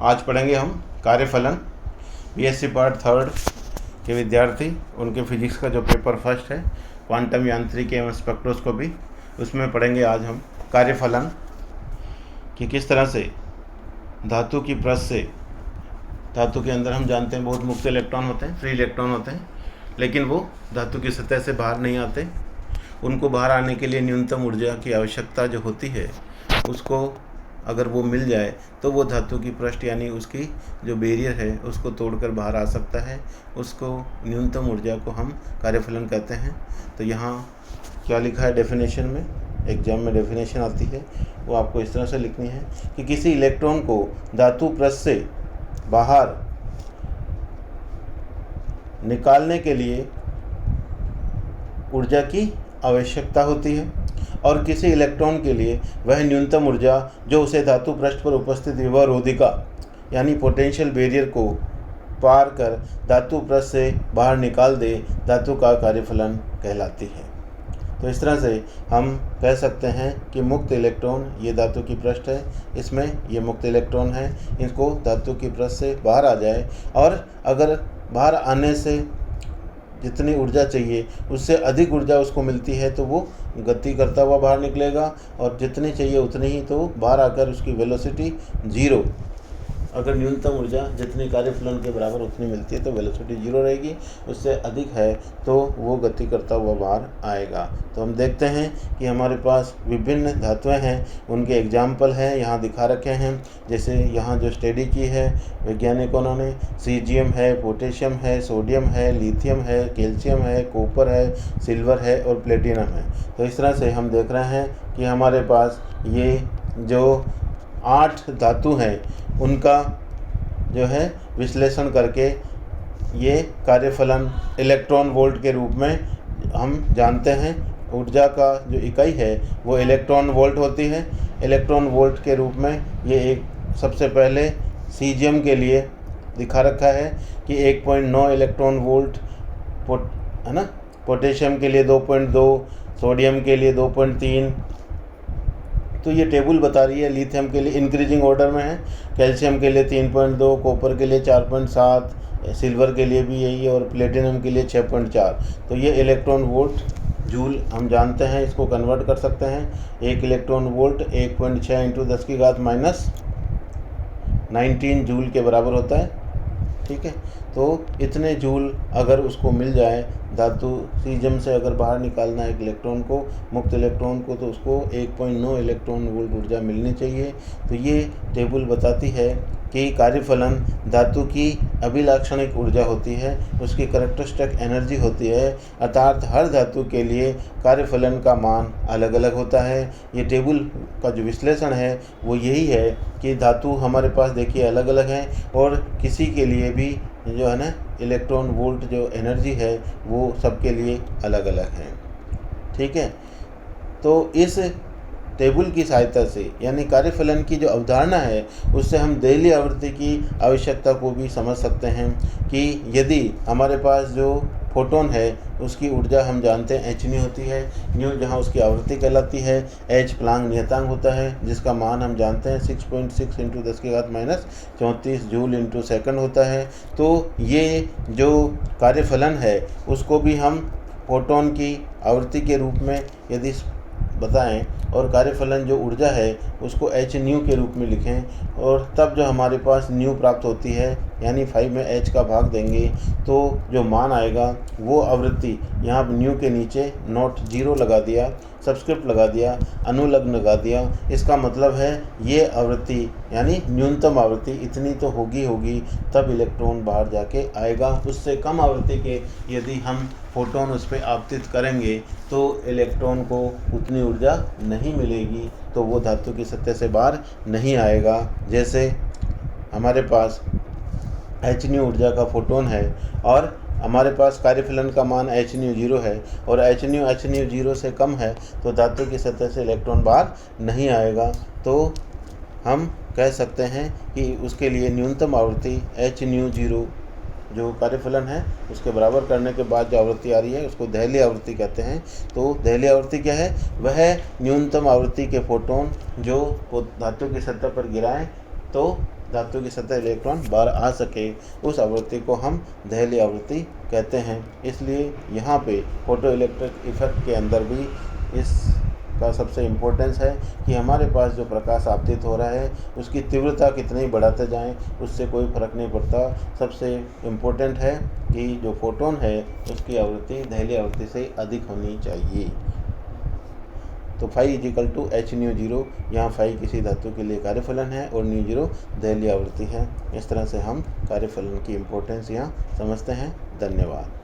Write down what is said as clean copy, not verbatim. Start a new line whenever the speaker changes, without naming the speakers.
आज पढ़ेंगे हम कार्यफलन। बीएससी पार्ट थर्ड के विद्यार्थी, उनके फिजिक्स का जो पेपर फर्स्ट है क्वांटम यांत्रिकी एवं स्पेक्ट्रोस्कोपी, उसमें पढ़ेंगे आज हम कार्यफलन कि किस तरह से धातु की पृष्ठ से, धातु के अंदर हम जानते हैं बहुत मुक्त इलेक्ट्रॉन होते हैं, फ्री इलेक्ट्रॉन होते हैं, लेकिन वो धातु की सतह से बाहर नहीं आते। उनको बाहर आने के लिए न्यूनतम ऊर्जा की आवश्यकता जो होती है, उसको अगर वो मिल जाए तो वो धातु की पृष्ठ यानी उसकी जो बैरियर है उसको तोड़कर बाहर आ सकता है। उसको न्यूनतम ऊर्जा को हम कार्यफलन कहते हैं। तो यहाँ क्या लिखा है डेफिनेशन में, एग्जाम में डेफिनेशन आती है, वो आपको इस तरह से लिखनी है कि किसी इलेक्ट्रॉन को धातु पृष्ठ से बाहर निकालने के लिए ऊर्जा की आवश्यकता होती है और किसी इलेक्ट्रॉन के लिए वह न्यूनतम ऊर्जा जो उसे धातु पृष्ठ पर उपस्थित विभवरोधिका यानी पोटेंशियल बैरियर को पार कर धातु पृष्ठ से बाहर निकाल दे, धातु का कार्यफलन कहलाती है। तो इस तरह से हम कह सकते हैं कि मुक्त इलेक्ट्रॉन, ये धातु की पृष्ठ है, इसमें ये मुक्त इलेक्ट्रॉन है, इसको धातु की पृष्ठ से बाहर आ जाए और अगर बाहर आने से जितनी ऊर्जा चाहिए उससे अधिक ऊर्जा उसको मिलती है तो वो गति करता हुआ बाहर निकलेगा, और जितनी चाहिए उतनी ही तो बाहर आकर उसकी वेलोसिटी जीरो, अगर न्यूनतम ऊर्जा जितनी कार्यफलन के बराबर उतनी मिलती है तो वेलोसिटी जीरो रहेगी, उससे अधिक है तो वो गति करता हुआ बाहर आएगा। तो हम देखते हैं कि हमारे पास विभिन्न धातुएं हैं, उनके एग्जाम्पल हैं यहाँ दिखा रखे हैं। जैसे यहाँ जो स्टडी की है वैज्ञानिकों ने, सीजियम है, पोटेशियम है, सोडियम है, लिथियम है, कैल्शियम है, कॉपर है, सिल्वर है और प्लेटिनम है। तो इस तरह से हम देख रहे हैं कि हमारे पास ये जो 8 धातु हैं उनका जो है विश्लेषण करके ये कार्यफलन इलेक्ट्रॉन वोल्ट के रूप में हम जानते हैं। ऊर्जा का जो इकाई है वो इलेक्ट्रॉन वोल्ट होती है। इलेक्ट्रॉन वोल्ट के रूप में ये एक सबसे पहले सीजियम के लिए दिखा रखा है कि 1.9 इलेक्ट्रॉन वोल्ट है ना, पोटेशियम के लिए 2.2, सोडियम के लिए 2.3। तो ये टेबल बता रही है। लिथियम के लिए इंक्रीजिंग ऑर्डर में है, कैल्शियम के लिए 3.2, कॉपर के लिए 4.7, सिल्वर के लिए भी यही है और प्लेटिनम के लिए 6.4। तो ये इलेक्ट्रॉन वोल्ट जूल हम जानते हैं, इसको कन्वर्ट कर सकते हैं। एक इलेक्ट्रॉन वोल्ट 1.6 × 10⁻⁹ जूल के बराबर होता है। ठीक है, तो इतने जूल अगर उसको मिल जाए, धातु सीजियम से अगर बाहर निकालना है एक इलेक्ट्रॉन को, मुक्त इलेक्ट्रॉन को, तो उसको 1.9 इलेक्ट्रॉन वोल्ट ऊर्जा मिलनी चाहिए। तो ये टेबल बताती है कि कार्यफलन धातु की अभिलाक्षणिक ऊर्जा होती है, उसकी करैक्टरिस्टिक एनर्जी होती है, अर्थात हर धातु के लिए कार्यफलन का मान अलग अलग होता है। ये टेबल का जो विश्लेषण है वो यही है कि धातु हमारे पास देखिए अलग अलग हैं और किसी के लिए भी जो है ना इलेक्ट्रॉन वोल्ट जो एनर्जी है वो सबके लिए अलग अलग है। ठीक है, तो इस टेबल की सहायता से यानी कार्यफलन की जो अवधारणा है उससे हम देहली आवृत्ति की आवश्यकता को भी समझ सकते हैं कि यदि हमारे पास जो फोटोन है उसकी ऊर्जा हम जानते हैं h न्यू होती है, न्यू जहाँ उसकी आवृत्ति कहलाती है, h प्लांक नियतांक होता है जिसका मान हम जानते हैं 6.6 × 10⁻⁴ जूल × सेकंड होता है। तो ये जो कार्यफलन है उसको भी हम फोटोन की आवृत्ति के रूप में यदि बताएं और कार्यफलन जो ऊर्जा है उसको h न्यू के रूप में लिखें, और तब जो हमारे पास न्यू प्राप्त होती है यानी 5 में h का भाग देंगे तो जो मान आएगा वो आवृत्ति, यहाँ न्यू के नीचे नोट 0 लगा दिया, सबस्क्रिप्ट लगा दिया, अनुलग्न लगा दिया। इसका मतलब है ये आवृत्ति यानी न्यूनतम आवृत्ति इतनी तो होगी तब इलेक्ट्रॉन बाहर जाके आएगा। उससे कम आवृत्ति के यदि हम फोटोन उस पर आपतित करेंगे तो इलेक्ट्रॉन को उतनी ऊर्जा नहीं मिलेगी, तो वो धातु की सतह से बाहर नहीं आएगा। जैसे हमारे पास h न्यू ऊर्जा का फोटोन है और हमारे पास कार्यफलन का मान h न्यू 0 है और h न्यू 0 से कम है तो धातु की सतह से इलेक्ट्रॉन बाहर नहीं आएगा। तो हम कह सकते हैं कि उसके लिए न्यूनतम आवृत्ति h न्यू 0 जो कार्यफलन है उसके बराबर करने के बाद जो आवृत्ति आ रही है उसको देहली आवृत्ति कहते हैं। तो देहली आवृत्ति क्या है? वह न्यूनतम आवृत्ति के फोटोन जो धातु की सतह पर गिराएं तो धातु की सतह इलेक्ट्रॉन बाहर आ सके, उस आवृत्ति को हम दहलीय आवृत्ति कहते हैं। इसलिए यहाँ पे फोटो इलेक्ट्रिक इफेक्ट के अंदर भी इसका सबसे इम्पोर्टेंस है कि हमारे पास जो प्रकाश आपतित हो रहा है उसकी तीव्रता कितनी बढ़ाते जाएं, उससे कोई फर्क नहीं पड़ता। सबसे इम्पोर्टेंट है कि जो फोटोन है उसकी आवृत्ति दहलीय आवृत्ति से अधिक होनी चाहिए। तो phi is equal to h nu zero, यहाँ फाई किसी धातु के लिए कार्यफलन है और न्यू जीरो दहलीय आवृत्ति है। इस तरह से हम कार्यफलन की इम्पोर्टेंस यहाँ समझते हैं। धन्यवाद।